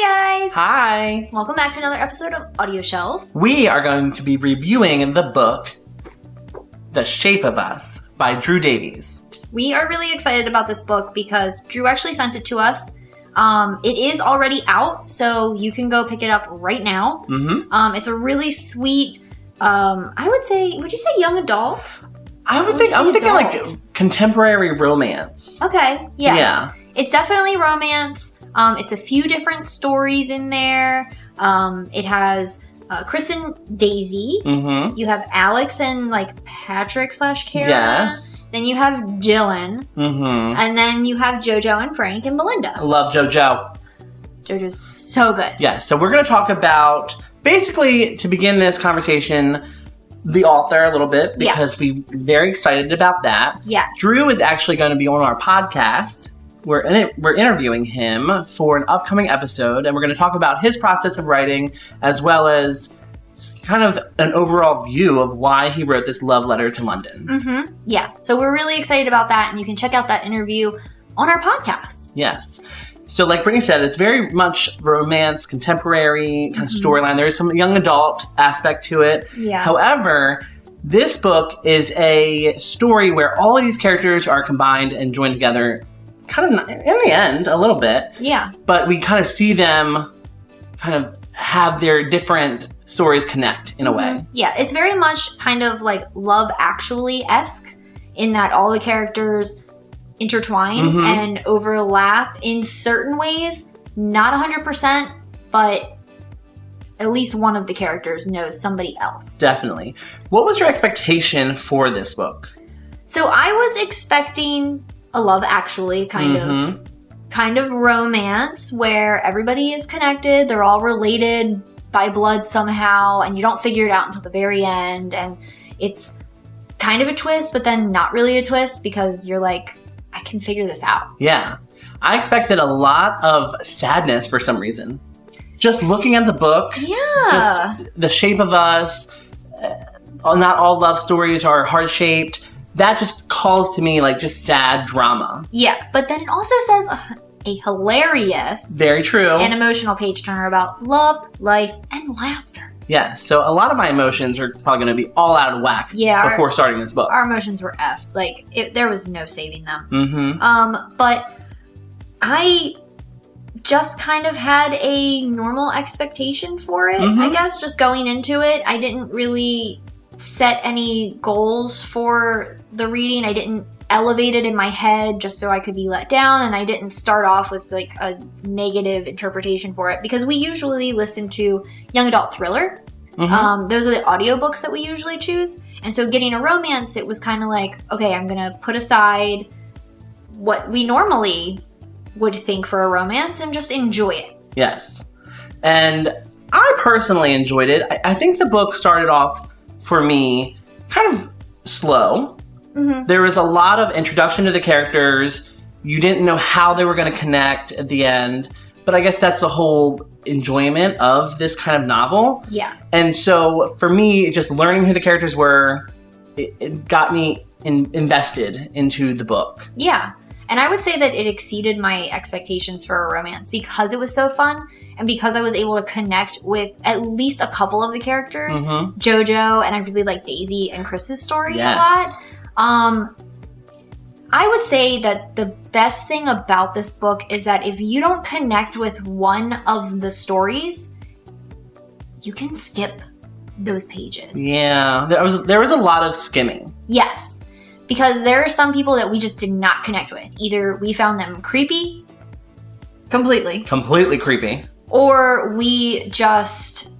Hi guys! Hi! Welcome back to another episode of AudioShelf. We are going to be reviewing the book, The Shape of Us by Drew Davies. We are really excited about this book because Drew actually sent it to us. It is already out, so you can go pick it up right now. Mm-hmm. It's a really sweet, would you say young adult? I'm thinking like contemporary romance. Okay, yeah. Yeah. It's definitely romance. It's a few different stories in there. It has Chris and Daisy. Mm-hmm. You have Alex and like Patrick / Kara. Yes. Then you have Dylan. Mm-hmm. And then you have JoJo and Frank and Belinda. I love JoJo. JoJo's so good. Yes, so we're going to talk about, basically, to begin this conversation, the author a little bit, because we're very excited about that. Yes. Drew is actually going to be on our podcast. We're interviewing him for an upcoming episode, and we're going to talk about his process of writing, as well as kind of an overall view of why he wrote this love letter to London. Mm-hmm. Yeah, so we're really excited about that, and you can check out that interview on our podcast. Yes. So like Brittany said, it's very much romance, contemporary kind of storyline. There is some young adult aspect to it. Yeah. However, this book is a story where all of these characters are combined and joined together kind of in the end, a little bit. Yeah. But we kind of see them kind of have their different stories connect in a way. Yeah, it's very much kind of like Love Actually-esque in that all the characters intertwine and overlap in certain ways. Not 100%, but at least one of the characters knows somebody else. Definitely. What was your expectation for this book? So I was expecting a Love Actually kind of romance where everybody is connected, they're all related by blood somehow, and you don't figure it out until the very end, and it's kind of a twist, but then not really a twist because you're like, I can figure this out. Yeah. I expected a lot of sadness for some reason. Just looking at the book, just The Shape of Us, not all love stories are heart-shaped. That just calls to me like just sad drama. Yeah, but then it also says a hilarious, very true, and emotional page turner about love, life, and laughter. Yeah, so a lot of my emotions are probably going to be all out of whack before starting this book. Our emotions were effed. Like, there was no saving them. Mm-hmm. But I just kind of had a normal expectation for it, I guess, just going into it. I didn't really set any goals for the reading. I didn't elevate it in my head just so I could be let down, and I didn't start off with like a negative interpretation for it because we usually listen to young adult thriller. Those are the audiobooks that we usually choose, and so getting a romance, it was kind of like, okay, I'm gonna put aside what we normally would think for a romance and just enjoy it. Yes, and I personally enjoyed it. I think the book started off for me kind of slow. There was a lot of introduction to the characters. You didn't know how they were going to connect at the end, but I guess that's the whole enjoyment of this kind of novel. Yeah. And so for me, just learning who the characters were, it got me invested into the book. Yeah. And I would say that it exceeded my expectations for a romance because it was so fun and because I was able to connect with at least a couple of the characters, JoJo, and I really like Daisy and Chris's story a lot. I would say that the best thing about this book is that if you don't connect with one of the stories, you can skip those pages. Yeah, there was a lot of skimming. Yes, because there are some people that we just did not connect with. Either we found them creepy, completely creepy, or we just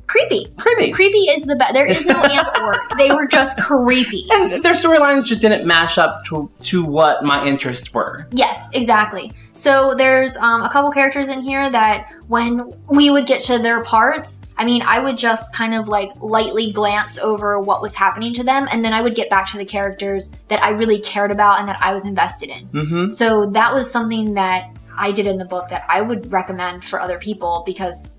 creepy. Creepy is the best. There is no and or. They were just creepy. And their storylines just didn't match up to what my interests were. Yes, exactly. So there's a couple characters in here that when we would get to their parts, I mean, I would just kind of like lightly glance over what was happening to them, and then I would get back to the characters that I really cared about and that I was invested in. So that was something that I did in the book that I would recommend for other people because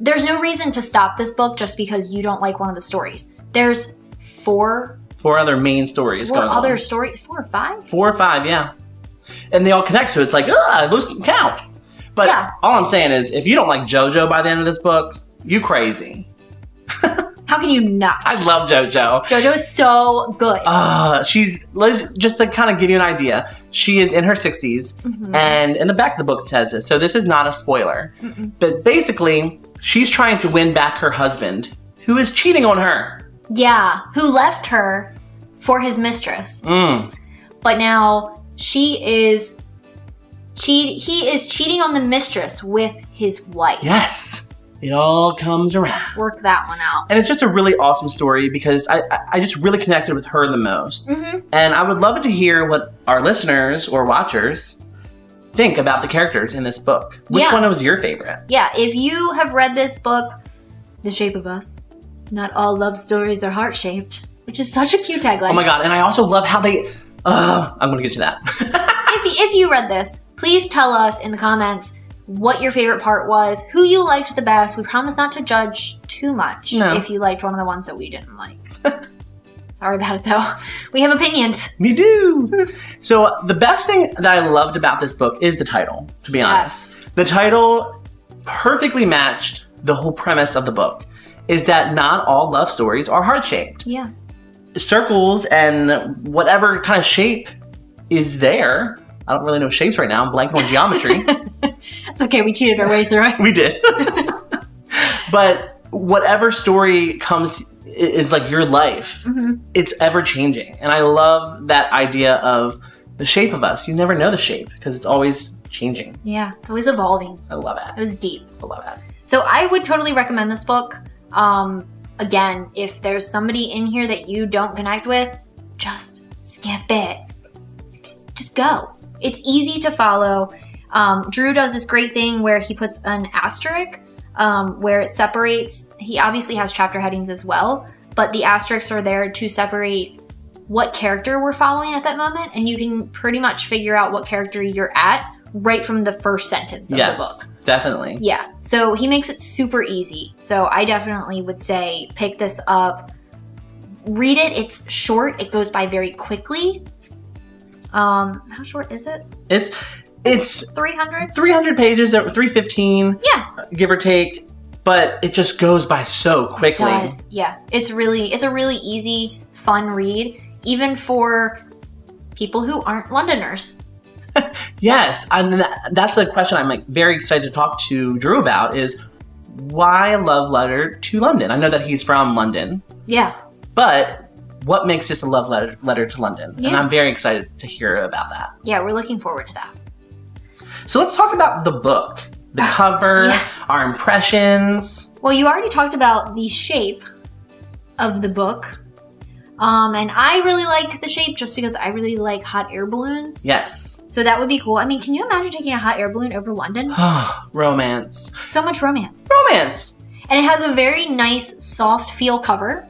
there's no reason to stop this book just because you don't like one of the stories. There's four other main stories going on. 4 or 5? 4 or 5, yeah. And they all connect, so it's like, those can count. But all I'm saying is, if you don't like JoJo by the end of this book, you crazy. How can you not? I love JoJo. JoJo is so good. She's, just to kind of give you an idea, she is in her 60s, and in the back of the book it says this, so this is not a spoiler. But basically, she's trying to win back her husband, who is cheating on her. Yeah, who left her for his mistress. But now he is cheating on the mistress with his wife. Yes. It all comes around. Work that one out. And it's just a really awesome story because I just really connected with her the most. And I would love to hear what our listeners or watchers think about the characters in this book. Which one was your favorite? Yeah, if you have read this book, The Shape of Us, not all love stories are heart-shaped, which is such a cute tagline. Oh my god, and I also love how they... I'm going to get to that. if you read this, please tell us in the comments what your favorite part was, who you liked the best. We promise not to judge too much if you liked one of the ones that we didn't like. Sorry about it, though. We have opinions. We do. So the best thing that I loved about this book is the title, to be honest. The title perfectly matched the whole premise of the book, is that not all love stories are heart-shaped. Yeah. Circles and whatever kind of shape is there. I don't really know shapes right now. I'm blanking on geometry. It's okay. We cheated our way through it. We did. But whatever story comes is like your life. It's ever changing. And I love that idea of the shape of us. You never know the shape because it's always changing. Yeah. It's always evolving. I love it. It was deep. I love it. So I would totally recommend this book. Again, if there's somebody in here that you don't connect with, just skip it. Just go. It's easy to follow. Drew does this great thing where he puts an asterisk where it separates. He obviously has chapter headings as well, but the asterisks are there to separate what character we're following at that moment, and you can pretty much figure out what character you're at right from the first sentence of the book. Definitely. Yeah, so he makes it super easy. So I definitely would say pick this up. Read it. It's short. It goes by very quickly. How short is it? It's 300? 300 pages, 315. Yeah. Give or take. But it just goes by so quickly. It does. Yeah. It's a really easy, fun read, even for people who aren't Londoners. Yes. And that's a question I'm like very excited to talk to Drew about is why a love letter to London? I know that he's from London. Yeah. But what makes this a love letter to London? Yeah. And I'm very excited to hear about that. Yeah, we're looking forward to that. So let's talk about the book. The cover, our impressions. Well, you already talked about the shape of the book. And I really like the shape just because I really like hot air balloons. Yes. So that would be cool. I mean, can you imagine taking a hot air balloon over London? Romance. So much romance. Romance. And it has a very nice, soft feel cover.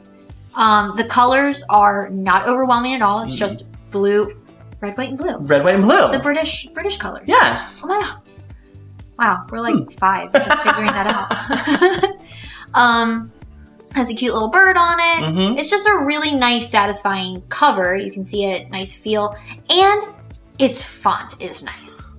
The colors are not overwhelming at all. It's just blue, red, white, and blue. Red, white, and blue. The British colors. Yes. Oh my god. Wow, we're like 5 just figuring that out. Has a cute little bird on it. It's just a really nice, satisfying cover. You can see it, nice feel. And its font is nice.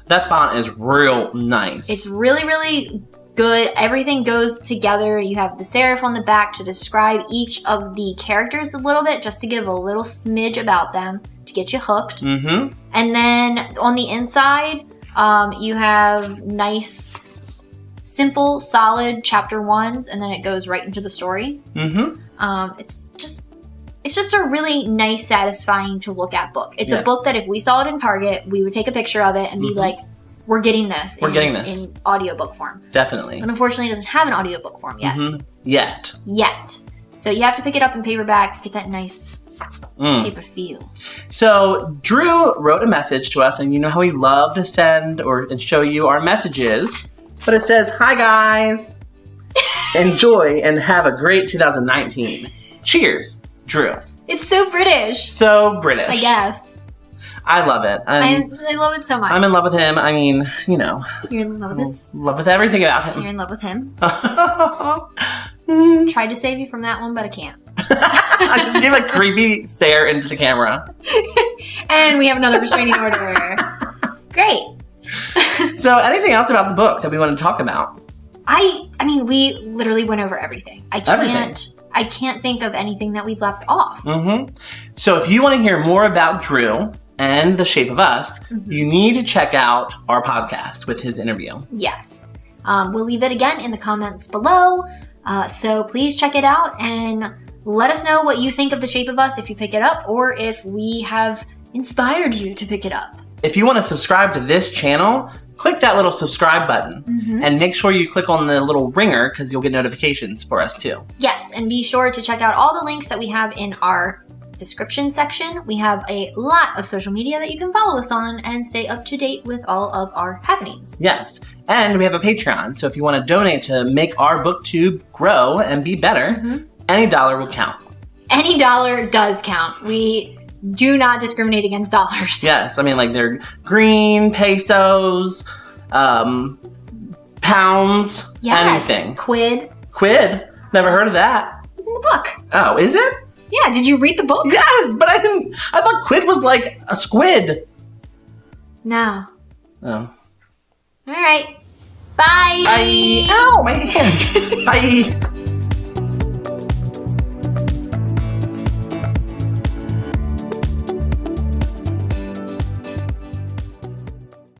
That font is real nice. It's really, really good. Everything goes together. You have the serif on the back to describe each of the characters a little bit, just to give a little smidge about them to get you hooked. And then on the inside, you have nice, simple, solid chapter 1s, and then it goes right into the story. It's just a really nice, satisfying to look at book. It's a book that if we saw it in Target, we would take a picture of it and be like, we're getting this. In audiobook form. Definitely. But unfortunately, it doesn't have an audiobook form yet. Yet. So you have to pick it up in paperback, get that nice paper feel. So Drew wrote a message to us, and you know how we love to send and show you our messages. But it says, "Hi guys, enjoy and have a great 2019. Cheers, Drew." It's so British. So British. I guess. I love it. I love it so much. I'm in love with him. I mean, you know. You're in love with this? Love with everything about him. You're in love with him. Tried to save you from that one, but I can't. I just gave a creepy stare into the camera. And we have another restraining order. Great. So So anything else about the book that we want to talk about? I mean, we literally went over everything. I can't think of anything that we've left off. So if you want to hear more about Drew and The Shape of Us, you need to check out our podcast with his interview. Yes. We'll leave it again in the comments below. So please check it out and let us know what you think of The Shape of Us if you pick it up or if we have inspired you to pick it up. If you want to subscribe to this channel, click that little subscribe button and make sure you click on the little ringer because you'll get notifications for us too. Yes, and be sure to check out all the links that we have in our description section. We have a lot of social media that you can follow us on and stay up to date with all of our happenings. Yes, and we have a Patreon, so if you want to donate to make our booktube grow and be better, any dollar will count. Any dollar does count. We do not discriminate against dollars. Yes, I mean, like, they're green, pesos, pounds, anything. Quid. Quid? Never heard of that. It's in the book. Oh, is it? Yeah, did you read the book? Yes, but I thought quid was like a squid. No. Oh. All right. Bye. Bye. Ow, my hand. Bye.